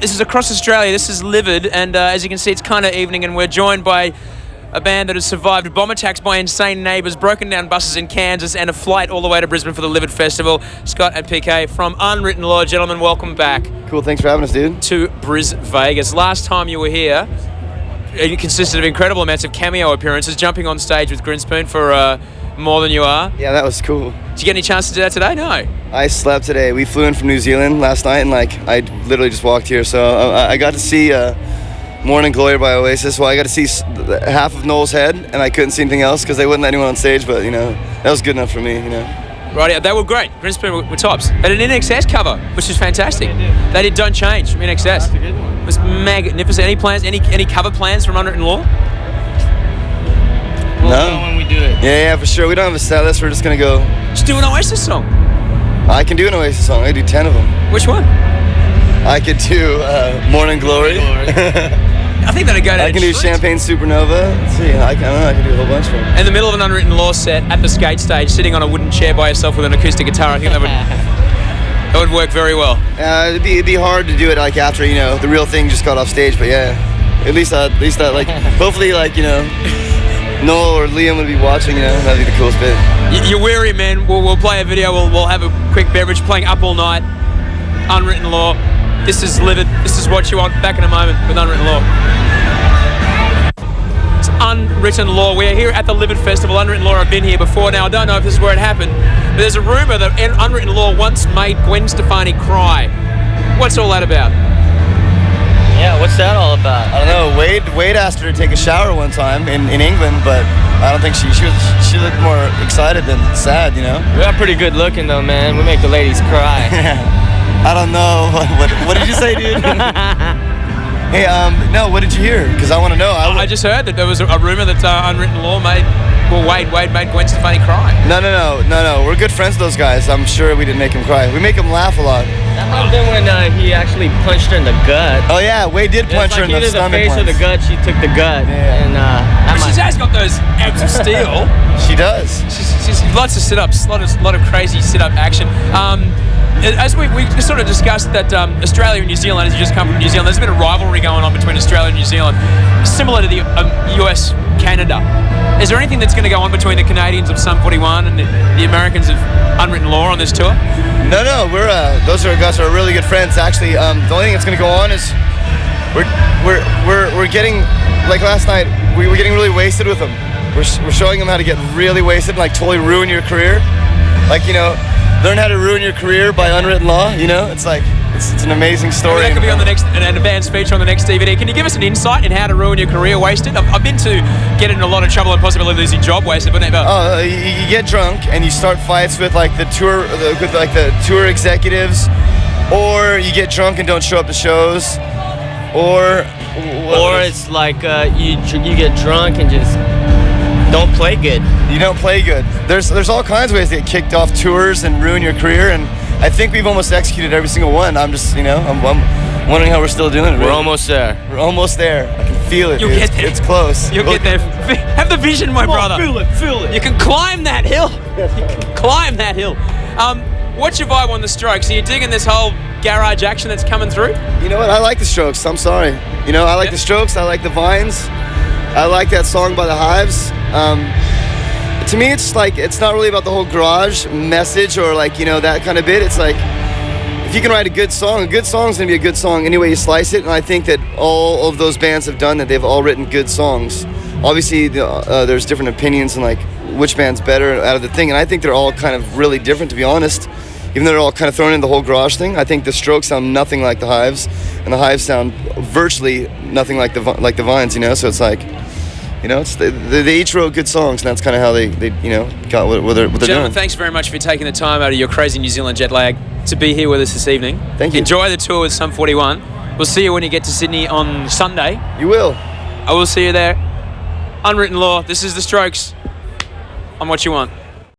This is across Australia. This is Livid, and as you can see, it's kind of evening, and we're joined by a band that has survived bomb attacks by insane neighbours, broken down buses in Kansas, and a flight all the way to Brisbane for the Livid Festival. Scott and PK from Unwritten Law. Gentlemen, welcome back. Cool, thanks for having us, dude. To Vegas. Last time you were here, it consisted of incredible amounts of cameo appearances, jumping on stage with Grinspoon for More Than You Are. Yeah, that was cool. Did you get any chance to do that today? No. I slept today. We flew in from New Zealand last night, and I literally just walked here. So I got to see Morning Glory by Oasis. Well, I got to see half of Noel's head, and I couldn't see anything else because they wouldn't let anyone on stage. But that was good enough for me. Right, yeah, they were great. Grinspoon were tops. They did an InXS cover, which is fantastic. They did Don't Change from InXS. That's a good one. It was magnificent. Any plans? Any cover plans from Unwritten Law? We'll know when we do it. Yeah, for sure. We don't have a set list. We're just gonna go. Just do an Oasis song. I can do an Oasis song. I can do 10 of them. Which one? I could do Morning Glory. I think that'd go down. I can do Champagne Supernova. Let's see. I can do a whole bunch of them. In the middle of an Unwritten Law set at the skate stage, sitting on a wooden chair by yourself with an acoustic guitar, I think that would work very well. It'd be hard to do it after the real thing just got off stage, but yeah, at least that hopefully Noel or Liam would be watching. That'd be the coolest bit. You're weary, man. We'll play a video. We'll have a quick beverage, playing Up All Night. Unwritten Law. This is Livid. This is what you want. Back in a moment with Unwritten Law. It's Unwritten Law. We're here at the Livid Festival. Unwritten Law have been here before. Now, I don't know if this is where it happened, but there's a rumour that Unwritten Law once made Gwen Stefani cry. What's all that about? Yeah, what's that all about? I don't know. Wade asked her to take a shower one time in England, but I don't think she looked more excited than sad. We are pretty good looking though, man. We make the ladies cry. I don't know. What did you say, dude? Hey, no, what did you hear? Because I want to know. I just heard that there was a rumour that Unwritten Law Wade made Gwen Stefani cry. No. We're good friends with those guys. I'm sure we didn't make him cry. We make him laugh a lot. That might have been when he actually punched her in the gut. Oh yeah, Wade did punch her in the stomach. Either the face or the gut. She took the gut. Yeah. And She has got those abs of steel. She does. She's lots of sit-ups, lot of crazy sit-up action. As we sort of discussed that Australia and New Zealand, as you just come from New Zealand, there's been a rivalry going on between Australia and New Zealand, similar to the US-Canada. Is there anything that's going to go on between the Canadians of Sum 41 and the Americans of Unwritten Law on this tour? No, we're those are guys are really good friends. Actually, the only thing that's going to go on is we're getting, like last night, we were getting really wasted with them. We're showing them how to get really wasted and totally ruin your career. Learn how to ruin your career by Unwritten Law. It's an amazing story. That could be on the next, and a band's feature on the next DVD. Can you give us an insight in how to ruin your career wasted? I've been to get in a lot of trouble and possibly losing job wasted, but never. Oh, you get drunk and you start fights with the tour executives, or you get drunk and don't show up to shows, or it's you get drunk and just don't play good. You don't play good. There's all kinds of ways to get kicked off tours and ruin your career, and I think we've almost executed every single one. I'm just, I'm wondering how we're still doing it. We're almost there. We're almost there. I can feel it. You'll get there. It's close. You'll get there. Have the vision, my brother. Feel it. You can climb that hill. You can climb that hill. What's your vibe on the Strokes? Are you digging this whole garage action that's coming through? You know what? I like the Strokes. I'm sorry. I like the Strokes. I like the Vines. I like that song by the Hives. To me, it's not really about the whole garage message or that kind of bit. It's if you can write a good song's gonna be a good song any way you slice it. And I think that all of those bands have done that. They've all written good songs. Obviously, there's different opinions and which band's better out of the thing. And I think they're all kind of really different, to be honest. Even though they're all kind of thrown in the whole garage thing, I think the Strokes sound nothing like the Hives, and the Hives sound virtually nothing like the Vines. So it's it's they each wrote good songs, and that's kind of how they got what they're Gentlemen, doing. thanks very much for taking the time out of your crazy New Zealand jet lag to be here with us this evening. Thank you. Enjoy the tour with Sum 41. We'll see you when you get to Sydney on Sunday. You will. I will see you there. Unwritten Law. This is the Strokes on What You Want.